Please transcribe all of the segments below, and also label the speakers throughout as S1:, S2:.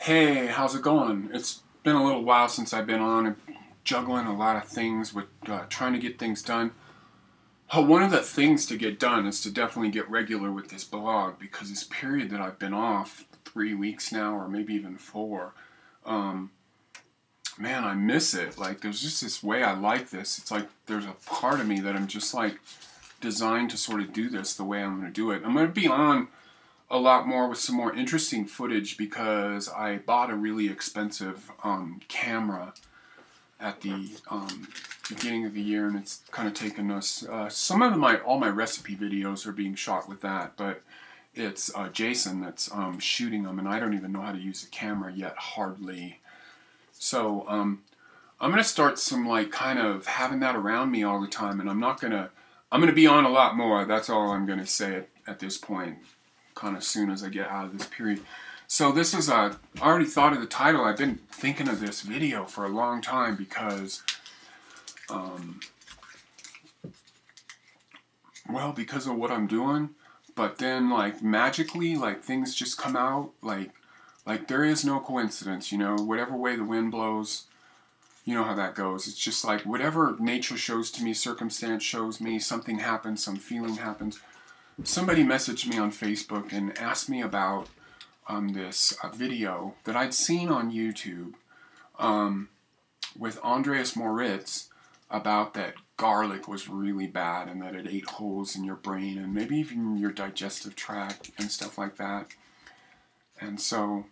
S1: Hey, how's it going? It's been a little while since I've been on and juggling a lot of things with trying to get things done. One of the things to get done is to definitely get regular with this blog because this period that I've been off, 3 weeks now or maybe even 4, um, man, I miss it. Like, there's just this way I like this. It's like there's a part of me that I'm just like designed to sort of do this the way I'm going to do it. I'm going to be on a lot more with some more interesting footage because I bought a really expensive camera at the beginning of the year, and it's kind of taken us some of all my recipe videos are being shot with that, but it's Jason that's shooting them, and I don't even know how to use the camera yet, hardly. So I'm gonna start some like kind of having that around me all the time, and I'm gonna be on a lot more. That's all I'm gonna say at this point, kind of soon as I get out of this period. So this is I already thought of the title. I've been thinking of this video for a long time because well, because of what I'm doing, but then like magically like things just come out like there is no coincidence, you know, whatever way the wind blows, you know how that goes. It's just like whatever nature shows to me, circumstance shows me, something happens, some feeling happens. Somebody messaged me on Facebook and asked me about this video that I'd seen on YouTube with Andreas Moritz about that garlic was really bad and that it ate holes in your brain and maybe even your digestive tract and stuff like that. And so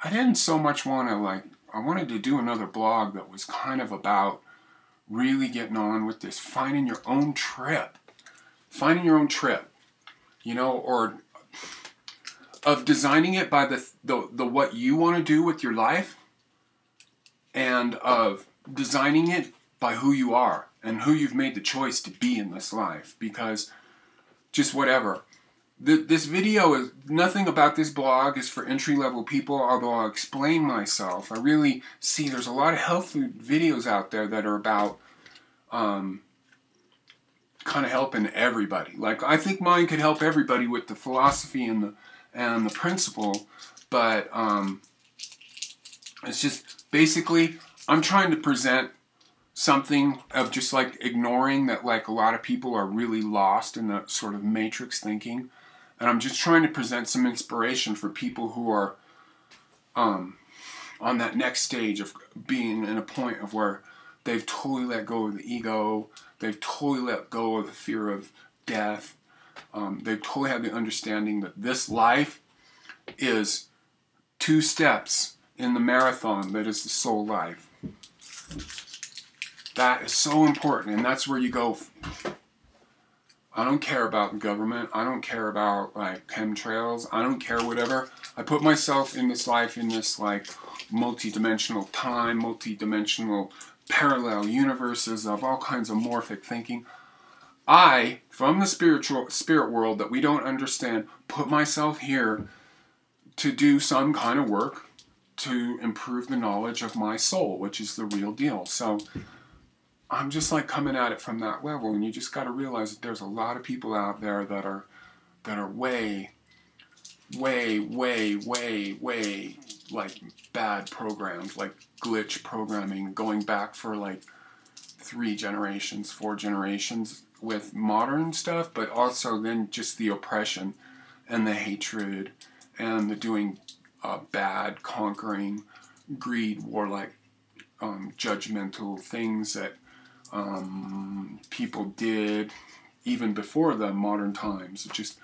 S1: I didn't so much want to I wanted to do another blog that was kind of about really getting on with this, finding your own trip, you know, or of designing it by the what you want to do with your life, and of designing it by who you are and who you've made the choice to be in this life. Because just whatever. This video is, nothing about this blog is for entry-level people, although I'll explain myself. I really see there's a lot of health food videos out there that are about kind of helping everybody. Like, I think mine could help everybody with the philosophy and the principle, but it's just basically I'm trying to present something of just like ignoring that, like a lot of people are really lost in the sort of matrix thinking, and I'm just trying to present some inspiration for people who are on that next stage of being in a point of where they've totally let go of the ego, they've totally let go of the fear of death, they've totally had the understanding that this life is 2 steps in the marathon that is the soul life. That is so important, and that's where you go. I don't care about the government. I don't care about like chemtrails. I don't care whatever. I put myself in this life in this like multi-dimensional time, multi-dimensional parallel universes of all kinds of morphic thinking. I, from the spirit world that we don't understand, put myself here to do some kind of work to improve the knowledge of my soul, which is the real deal. So I'm just like coming at it from that level, and you just got to realize that there's a lot of people out there that are way like bad programs, like glitch programming, going back for like 3 generations, 4 generations with modern stuff, but also then just the oppression and the hatred and the doing bad, conquering, greed, warlike, judgmental things that people did even before the modern times. It's just,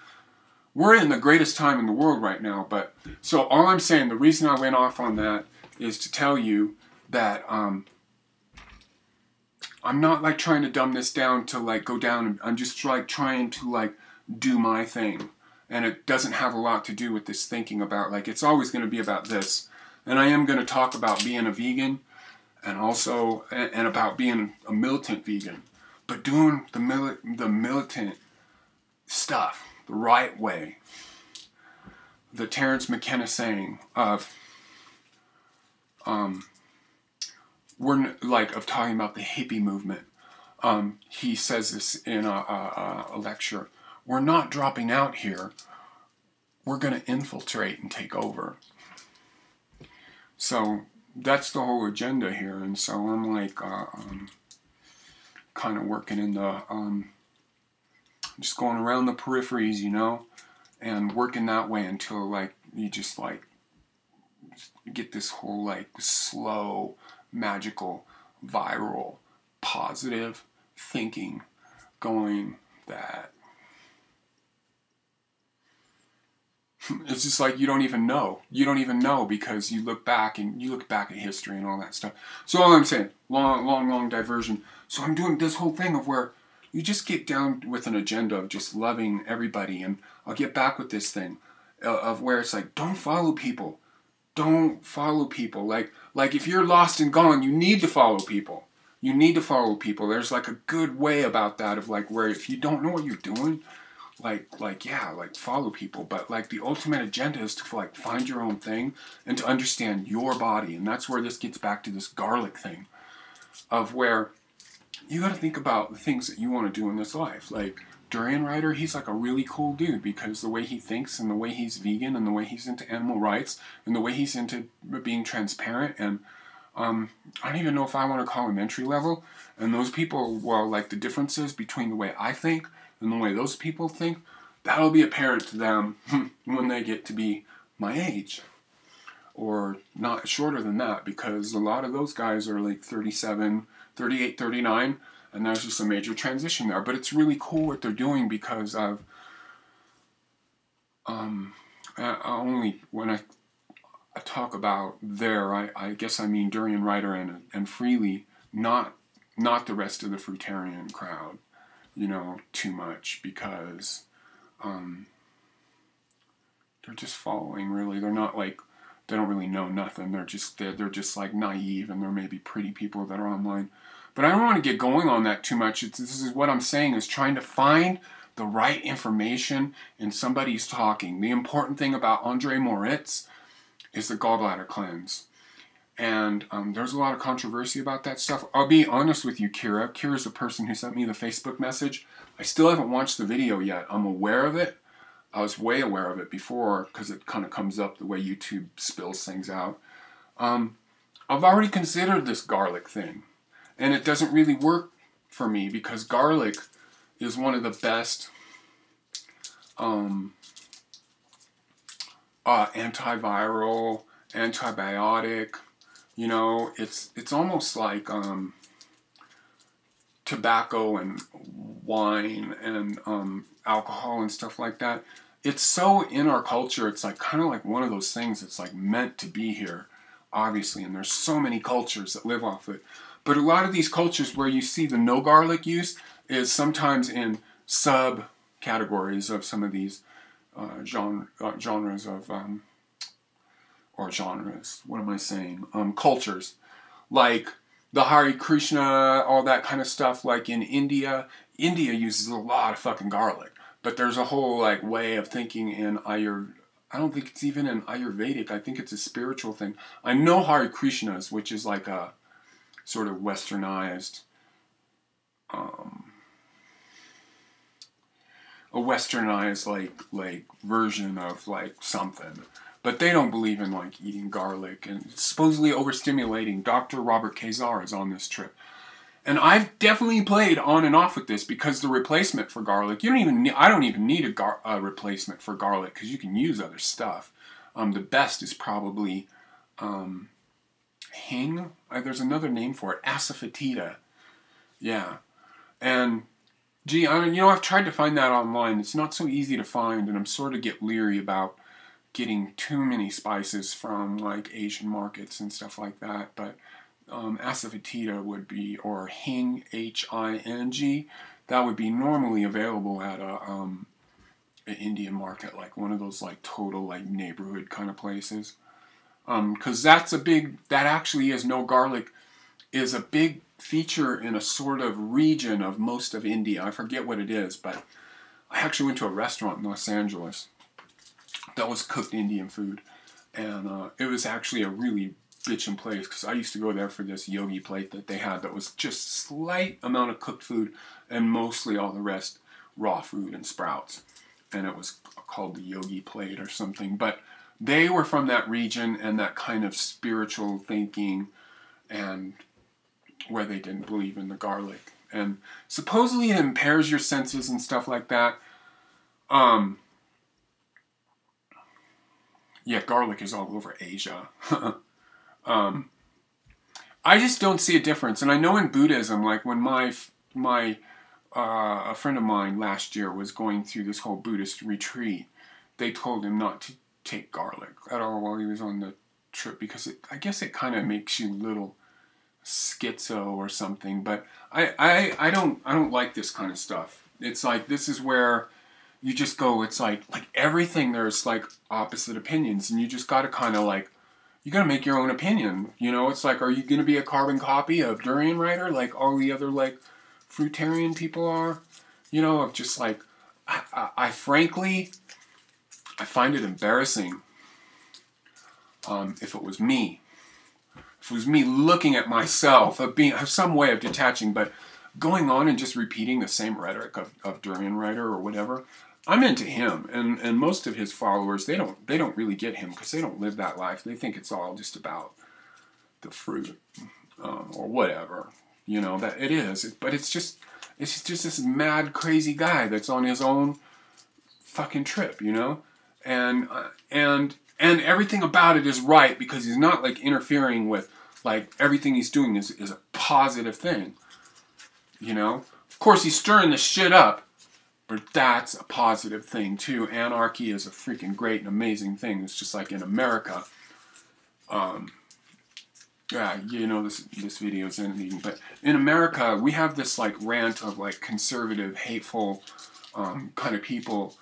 S1: we're in the greatest time in the world right now. But so all I'm saying, the reason I went off on that is to tell you that I'm not like trying to dumb this down to like go down. I'm just like trying to like do my thing. And it doesn't have a lot to do with this thinking about like it's always going to be about this. And I am going to talk about being a vegan and also and about being a militant vegan, but doing the militant stuff the right way. The Terence McKenna saying of we're like of talking about the hippie movement. He says this in a lecture. We're not dropping out here. We're going to infiltrate and take over. So that's the whole agenda here. And so I'm like kind of working in the just going around the peripheries, you know, and working that way until like you just like get this whole like slow, magical, viral, positive thinking going that it's just like you don't even know. You don't even know because you look back at history and all that stuff. So all I'm saying, long diversion. So I'm doing this whole thing of where you just get down with an agenda of just loving everybody, and I'll get back with this thing of where it's like, don't follow people. Don't follow people. Like if you're lost and gone, you need to follow people. You need to follow people. There's like a good way about that of like where if you don't know what you're doing, yeah, like follow people, but like the ultimate agenda is to like find your own thing and to understand your body. And that's where this gets back to this garlic thing of where you got to think about the things that you want to do in this life. Like Durian Rider, he's like a really cool dude because the way he thinks and the way he's vegan and the way he's into animal rights and the way he's into being transparent, and I don't even know if I want to call him entry level. And those people, well, like the differences between the way I think and the way those people think, that'll be apparent to them when they get to be my age. Or not shorter than that, because a lot of those guys are like 37, 38, 39, and there's just a major transition there. But it's really cool what they're doing because of, only when I talk about there, I guess I mean Durian Rider and Freely, not the rest of the fruitarian crowd, you know, too much, because they're just following, really. They're not like, they don't really know nothing. They're just like naive, and they're maybe pretty people that are online. But I don't want to get going on that too much. This is what I'm saying, is trying to find the right information in somebody's talking. The important thing about Andre Moritz is the gallbladder cleanse. And there's a lot of controversy about that stuff. I'll be honest with you, Kira. Kira's the person who sent me the Facebook message. I still haven't watched the video yet. I'm aware of it. I was way aware of it before because it kind of comes up the way YouTube spills things out. I've already considered this garlic thing. And it doesn't really work for me because garlic is one of the best antiviral, antibiotic. You know, it's almost like tobacco and wine and alcohol and stuff like that. It's so in our culture. It's like kind of like one of those things that's like meant to be here, obviously. And there's so many cultures that live off it. But a lot of these cultures where you see the no garlic use is sometimes in subcategories of some of these genres of or genres. What am I saying? Cultures, like the Hare Krishna, all that kind of stuff. Like in India, India uses a lot of fucking garlic. But there's a whole like way of thinking in I don't think it's even in Ayurvedic. I think it's a spiritual thing. I know Hare Krishnas, which is like a sort of westernized, like version of like something. But they don't believe in like eating garlic, and it's supposedly overstimulating. Dr. Robert Kazar is on this trip. And I've definitely played on and off with this because the replacement for garlic, I don't even need a replacement for garlic because you can use other stuff. The best is probably hing. There's another name for it, asafoetida. Yeah. And gee, I've tried to find that online. It's not so easy to find, and I'm sort of get leery about getting too many spices from like Asian markets and stuff like that. But asafoetida would be, or hing, H-I-N-G, that would be normally available at an Indian market, like one of those like total like neighborhood kind of places. Because that actually is no garlic, is a big feature in a sort of region of most of India. I forget what it is, but I actually went to a restaurant in Los Angeles that was cooked Indian food, and it was actually a really bitchin' place because I used to go there for this yogi plate that they had that was just slight amount of cooked food and mostly all the rest raw food and sprouts, and it was called the yogi plate or something. But they were from that region and that kind of spiritual thinking, and where they didn't believe in the garlic. And supposedly it impairs your senses and stuff like that. Yeah, garlic is all over Asia. I just don't see a difference. And I know in Buddhism, like when a friend of mine last year was going through this whole Buddhist retreat, they told him not to take garlic at all while he was on the trip, because I guess it kind of makes you a little schizo or something. But I don't like this kind of stuff. It's like, this is where you just go, it's like everything, there's like opposite opinions, and you just got to kind of like, you got to make your own opinion, you know? It's like, are you going to be a carbon copy of Durian Rider like all the other like fruitarian people are? You know, of just like, I frankly, I find it embarrassing if it was me. If it was me looking at myself, of some way of detaching, but going on and just repeating the same rhetoric of Durian Rider or whatever. I'm into him, and most of his followers, they don't really get him because they don't live that life. They think it's all just about the fruit or whatever, you know. That it is, but it's just this mad crazy guy that's on his own fucking trip, you know, and everything about it is right because he's not like interfering with, like, everything he's doing is a positive thing, you know. Of course, he's stirring the shit up. But that's a positive thing too. Anarchy is a freaking great and amazing thing. It's just like in America. Yeah, you know, this video is ending. But in America, we have this like rant of like conservative, hateful kind of people,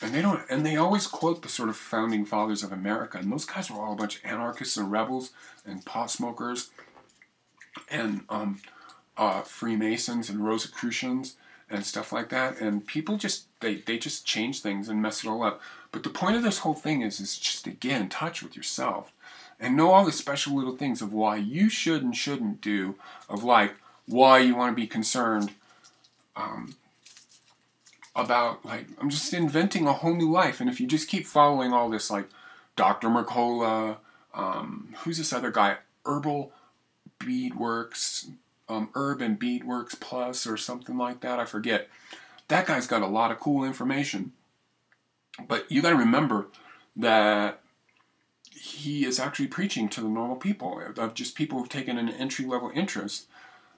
S1: and they always quote the sort of founding fathers of America, and those guys were all a bunch of anarchists and rebels and pot smokers and Freemasons and Rosicrucians and stuff like that, and people just, they just change things and mess it all up. But the point of this whole thing is just to get in touch with yourself and know all the special little things of why you should and shouldn't do, of like why you want to be concerned about, like, I'm just inventing a whole new life. And if you just keep following all this, like Dr. Mercola, who's this other guy, Herbal Beadworks, Herb and Beadworks Plus or something like that, I forget. That guy's got a lot of cool information. But you got to remember that he is actually preaching to the normal people, of just people who've taken an entry-level interest.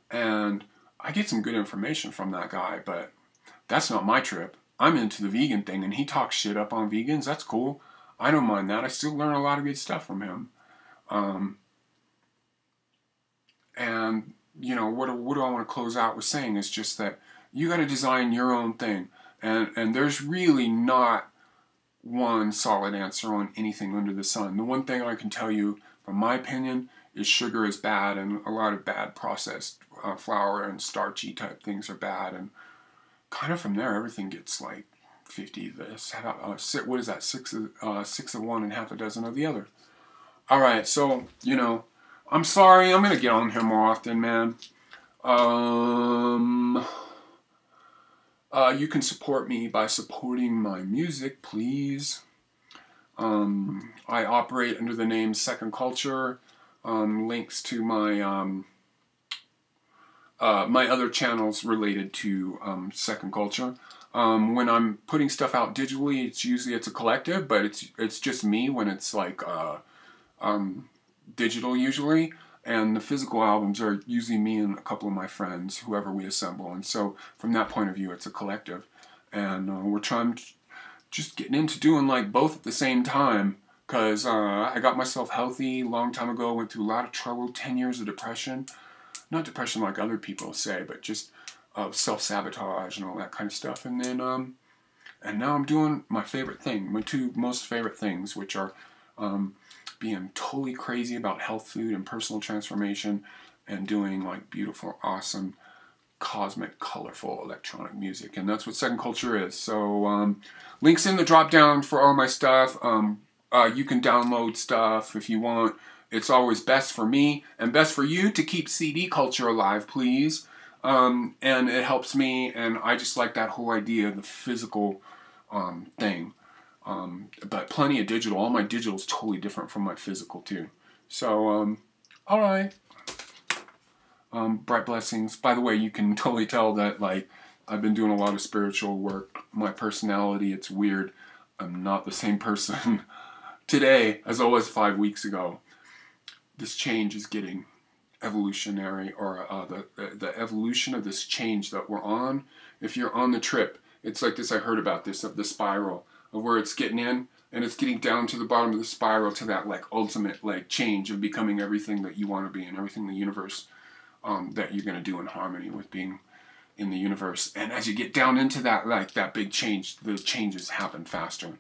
S1: And I get some good information from that guy, but that's not my trip. I'm into the vegan thing, and he talks shit up on vegans. That's cool. I don't mind that. I still learn a lot of good stuff from him. And you know, what do I want to close out with saying is just that you got to design your own thing. And there's really not one solid answer on anything under the sun. The one thing I can tell you, from my opinion, is sugar is bad, and a lot of bad processed flour and starchy type things are bad. And kind of from there, everything gets like 50 this, what is that, 6 of one and half a dozen of the other. All right, so, you know, I'm sorry, I'm going to get on here more often, man. You can support me by supporting my music, please. I operate under the name Second Culture. Links to my my other channels related to Second Culture. When I'm putting stuff out digitally, it's a collective, but it's just me when it's like digital usually, and the physical albums are usually me and a couple of my friends, whoever we assemble. And so from that point of view, it's a collective, and we're trying just getting into doing like both at the same time, because I got myself healthy a long time ago, went through a lot of trouble, 10 years of depression, not depression like other people say, but just self-sabotage and all that kind of stuff. And then and now I'm doing my favorite thing, my two most favorite things, which are being totally crazy about health food and personal transformation, and doing like beautiful, awesome, cosmic, colorful electronic music. And that's what Second Culture is. So links in the drop down for all my stuff. You can download stuff if you want. It's always best for me and best for you to keep CD culture alive, please. And it helps me, and I just like that whole idea of the physical thing. But plenty of digital. All my digital is totally different from my physical too. So, all right. Bright blessings. By the way, you can totally tell that, like, I've been doing a lot of spiritual work. My personality, it's weird. I'm not the same person today as I was 5 weeks ago. This change is getting evolutionary, or the evolution of this change that we're on. If you're on the trip, it's like this. I heard about this, of the spiral, of where it's getting in and it's getting down to the bottom of the spiral, to that like ultimate like change of becoming everything that you want to be, and everything in the universe that you're going to do in harmony with being in the universe. And as you get down into that, like that big change, the changes happen faster.